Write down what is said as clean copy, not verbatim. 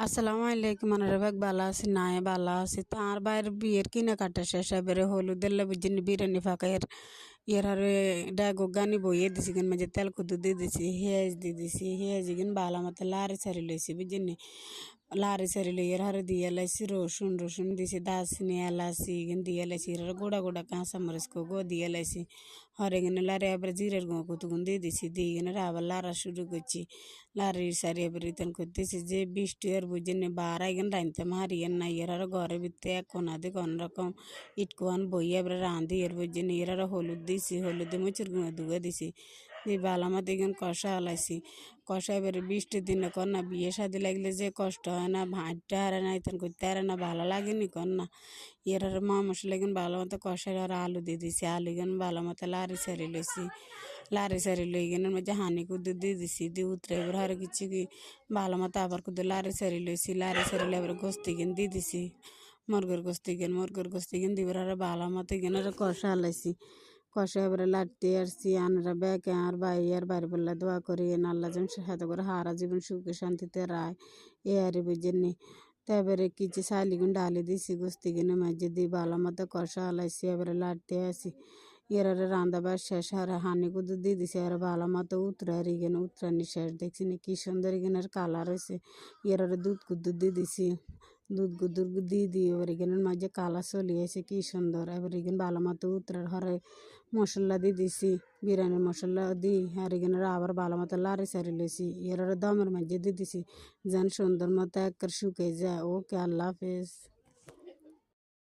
আসসালামু আলাইকুম আনারবাগ বালা আছি নাই বালা আছি তার বাইরে বিয়ের কেনাকাটা শেষ এবারে হলুদের বুঝিনি বিরিয়ানি ফাঁকাইয়ের ইয়ার আর ডাগো গানি বইয়ে দিছি গান মাঝে তেল কুদু দিয়ে দিছি হেঁজ দিয়ে দিছি হেঁজ গিন বালা মতো লারি সারি লইছি বুঝিনি লারি সারি লইয়ার হারে দিয়ে লাইছি রসুন রসুন দিছি দারচিনি এলাচি গিন দিয়ে লাইছি এর গোড়া গোড়া কাঁচা মরিচ গো দিয়ে লাইছি হরে গিনে লারে এবার জিরের গো কুতুগুন দিয়ে দিছি দিয়ে গিনে আবার লারা শুরু করছি লারি সারি এবার রিটার্ন করতেছি যে বৃষ্টি আর বুঝিনি বারাই গেন রাঁধতে মারিয়েন না এর আর ঘরের ভিতরে এক কোনা দিয়ে কোন রকম ইটকুয়ান বইয়ে এবার রাঁধি এর বুঝিনি এর আর হলুদ দিছি হলুদে মুচুর গুঁড়ো দুগে দিছি দিয়ে বালামা দিকেন কষা হালাইছি কষা এবারে বৃষ্টির দিনে কর না বিয়ে শাদি লাগলে যে কষ্ট হয় না ভাঁটটা হারে না ইতেন করতে হারে না ভালো লাগেনি কর না এর আর মা মশলা গেন ভালো মতো কষাই আর আলু দিয়ে দিছি আলু গেন ভালো মতো লারি সারি লইছি লারি সারি লই গেন মধ্যে হানি কুদু দিয়ে দিছি দিয়ে উতরে এবার আর কিছু কি ভালো মতো আবার কুদু লারি সারি লইছি লারি সারি এবার গোস্তি গেন দিয়ে দিছি মুরগের গোস্তি গেন দিবার আর ভালো মতো গেন আর কষা হালাইছি কষা এবারে লাটতে আসছি আনারা ব্যাকে আর ভাই আর বাড়ি বললা দোয়া করি আল্লাহ যেন সাথে করে হারা জীবন সুখে শান্তিতে রায় এ আরে বুঝেননি তারপরে কিছু শালিগুন ডালি দিছি গোস্তি কিনে মাঝে দিয়ে ভালো মতো কষা হালাইছি এবারে লাটতে আসি এরারে রান্দাবার শেষ আর হানি কুদু দিয়ে দিছে আর ভালো মতো উতরার ইগেন উতরানি শেষ দেখছি না কি সুন্দর ইগেনের কালার হয়েছে এরারে দুধ কুদ্দু দিয়ে দিছি দুধ গুদুর দিয়ে এবার এখানের মাঝে কালার চলিয়েছে কি সুন্দর এবার এখানে ভালো মতো উতরার হরে মশলা দিয়ে দিছি বিরিয়ানির মশলা দিই আর এখানে আবার ভালো মতো লাড়ি সারি লইছি এর দমের মাঝে দিয়ে দিছি যেন সুন্দর মতো এক শুকিয়ে যায় ওকে আল্লাহ হাফেজ।